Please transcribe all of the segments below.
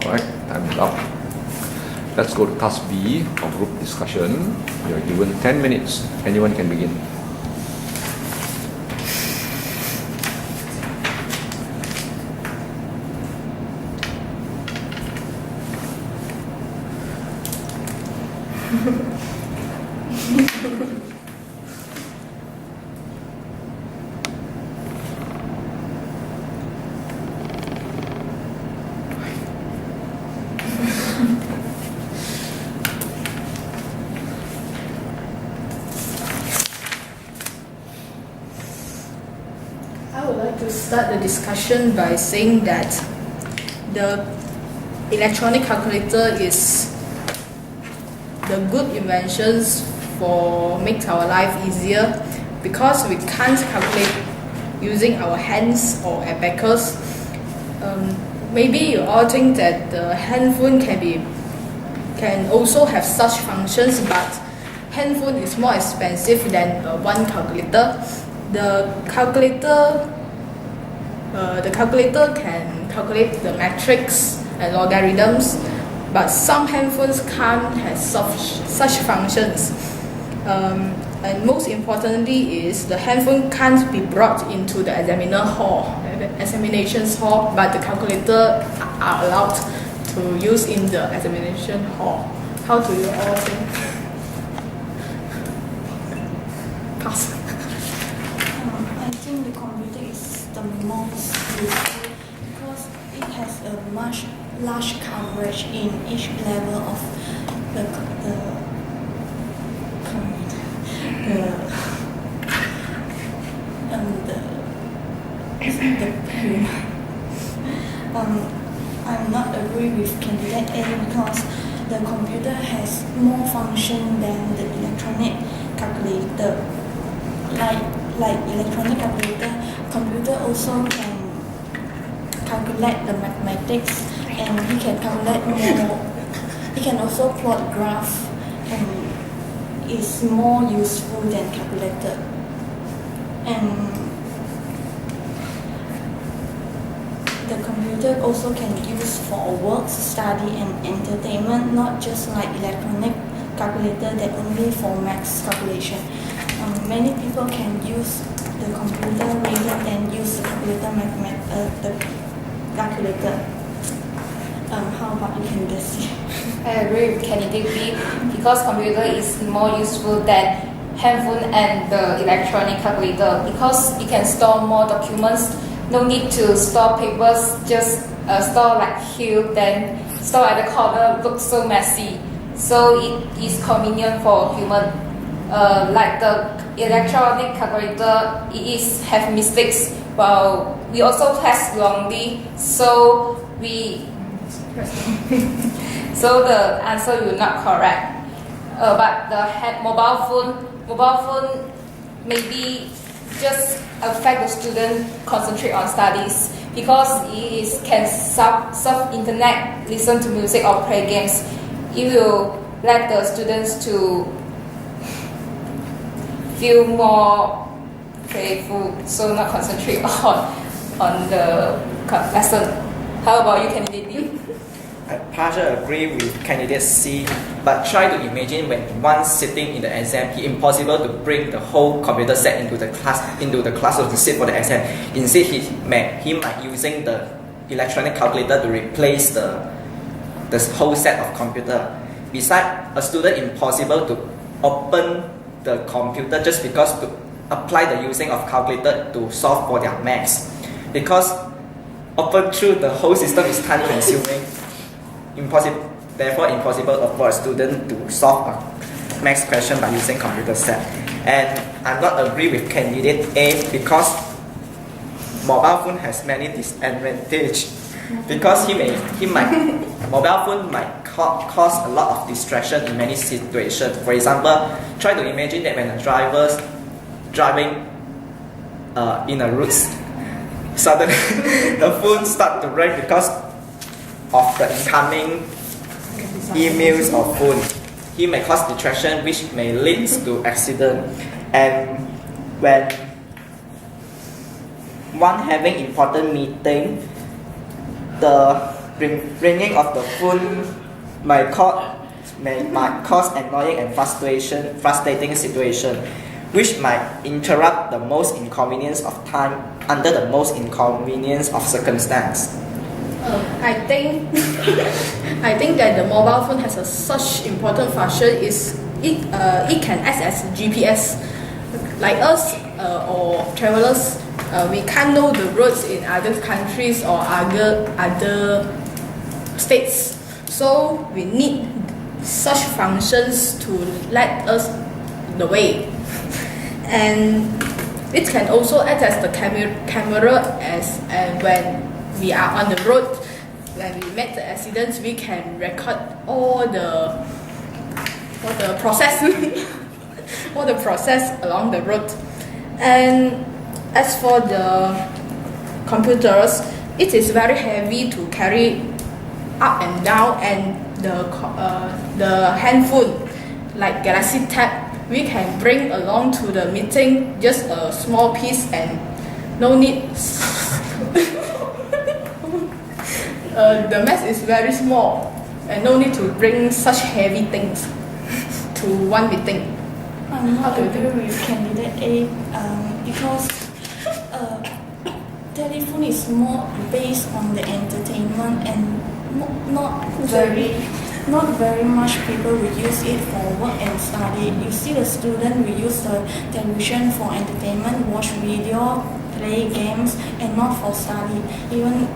Alright, time is up. Let's go to task B of group discussion. You are given 10 minutes. Anyone can begin. I would like to start the discussion by saying that the electronic calculator is the good inventions for make our life easier, because we can't calculate using our hands or abacus. Maybe you all think that the handphone can also have such functions, but handphone is more expensive than one calculator. The calculator can calculate the matrix and logarithms, but some handphones can't have such functions. And most importantly is the handphone can't be brought into the examinations hall, but the calculator are allowed to use in the examination hall. How do you all think? Pass. I think the computer is the most useful because it has a much large coverage in each level of the brain. I'm not agree with candidate A because the computer has more function than the electronic calculator. Like electronic calculator, computer also can calculate the mathematics, and he can calculate more. He can also plot graph, and is more useful than calculator. And the computer also can use for work, study, and entertainment, not just like electronic calculator that only for math calculation. Many people can use the computer rather than use the calculator. How about you can guess? I agree with candidate B because computer is more useful than handphone and the electronic calculator because it can store more documents. No need to store papers, just store like here, then store at the corner, looks so messy. So it is convenient for human. Like the electronic calculator, it is have mistakes. While we also test wrongly, so so the answer will not correct. But the mobile phone maybe just affect the student concentrate on studies because it can surf internet, listen to music or play games. It will let the students to feel more playful, so not concentrate on the lesson. How about you, candidate B? I partially agree with candidate C, but try to imagine when one sitting in the exam, it's impossible to bring the whole computer set into the classroom to sit for the exam. Instead, he might using the electronic calculator to replace the whole set of computer. Besides, a student impossible to open the computer just because to apply the using of calculator to solve for their maths, because open through the whole system is time consuming. Therefore impossible for a student to solve a maths question by using computer set. And I'm not agree with candidate A because mobile phone has many disadvantages. Because mobile phone might cause a lot of distraction in many situations. For example, try to imagine that when a driver's driving in a route, suddenly the phone start to ring because of the incoming emails or phone. He may cause distraction which may lead to accident. And when one having important meeting, the ringing of the phone might cause annoying and frustrating situation, which might interrupt the most inconvenience of time under the most inconvenience of circumstance. I think I think that the mobile phone has such important function is it can act as GPS. Like us or travelers, we can't know the roads in other countries or other states. So we need such functions to let us the way. And it can also act as the camera as when we are on the road. When we met the accidents, we can record all the process all the process along the road. And as for the computers, it is very heavy to carry up and down, and the handphone like Galaxy Tab we can bring along to the meeting, just a small piece, and no need the mess is very small and no need to bring such heavy things to one meeting. I'm not agree with candidate A because telephone is more based on the entertainment and not very much people will use it for work and study. You see the student will use the television for entertainment, watch video, play games, and not for study. Even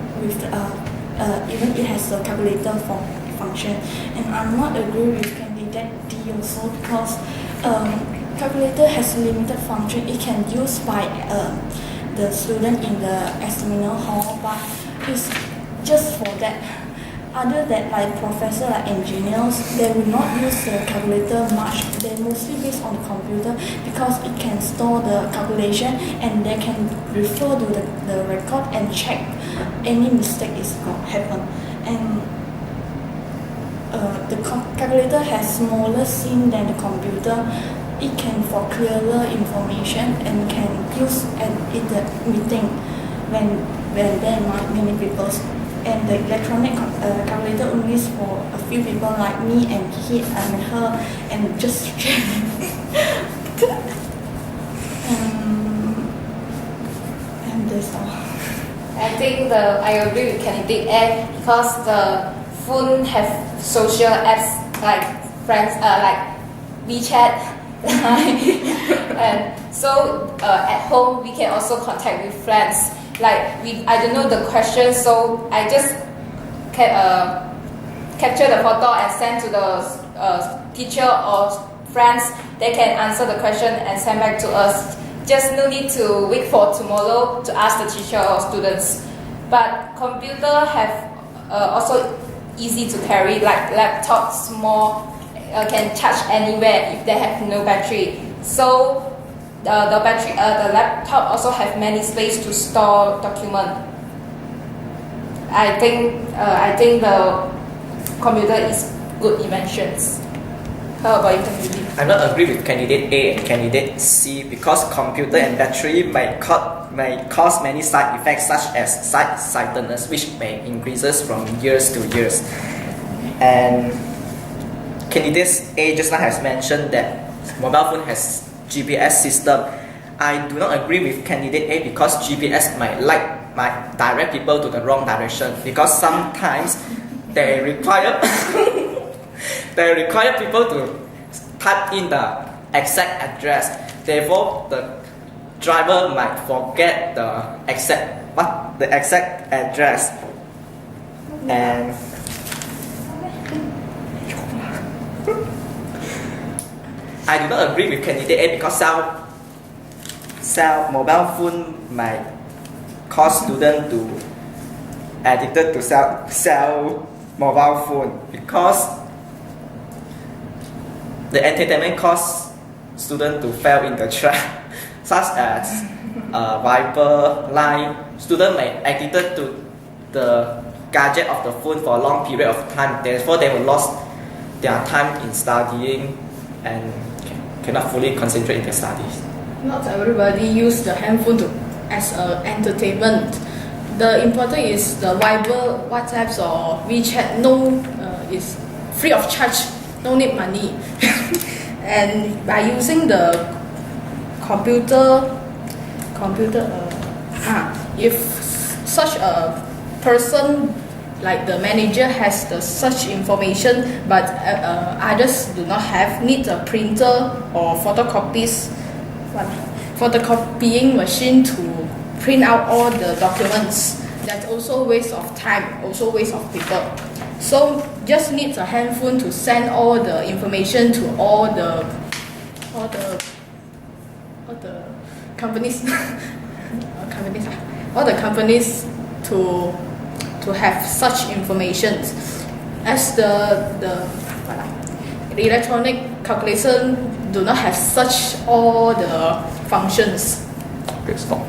it has a calculator for function. And I'm not agree with candidate D also because calculator has limited function. It can use by the student in the examiner hall, but it's just for that. Other than like professor, like engineers, they will not use the calculator much. They mostly based on the computer because it can store the calculation and they can refer to the record and check any mistake is happen. And the calculator has smaller scene than the computer. It can for clearer information and can use in the meeting when there are many people. And the electronic calculator only is for a few people like me and he and her and just and that's all. I think I agree with candidate A because the phone have social apps like friends, like WeChat, and so at home we can also contact with friends. Like I don't know the question, so I just capture the photo and send to the teacher or friends. They can answer the question and send back to us. Just no need to wait for tomorrow to ask the teacher or students. But computer have also easy to carry, like laptop, small, can charge anywhere if they have no battery. So the laptop also have many space to store document. I think the computer is good inventions. How about you, candidate? I'm not agree with candidate A and candidate C because computer and battery may cause many side effects such as sightedness, which may increases from years to years. And candidate A just now has mentioned that mobile phone has GPS system. I do not agree with candidate A because GPS might direct people to the wrong direction because sometimes they require people to type in the exact address. Therefore, the driver might forget the exact address. And I do not agree with candidate A because sell mobile phone might cause students to addicted to sell mobile phone because the entertainment cause students to fail in the trap, such as Viber, Line. Students may addicted to the gadget of the phone for a long period of time. Therefore, they will lose their time in studying and cannot fully concentrate in their studies. Not everybody use the handphone as entertainment. the important is the Viber, WhatsApps or WeChat. No, is free of charge. No need money. And by using the computer, if such a person like the manager has the such information, but others do not have, need a printer or photocopying machine to print out all the documents. That's also waste of time, also waste of paper. So just need a handphone to send all the information to all the companies, all the companies to have such information. As the electronic calculation do not have such all the functions. Okay, stop.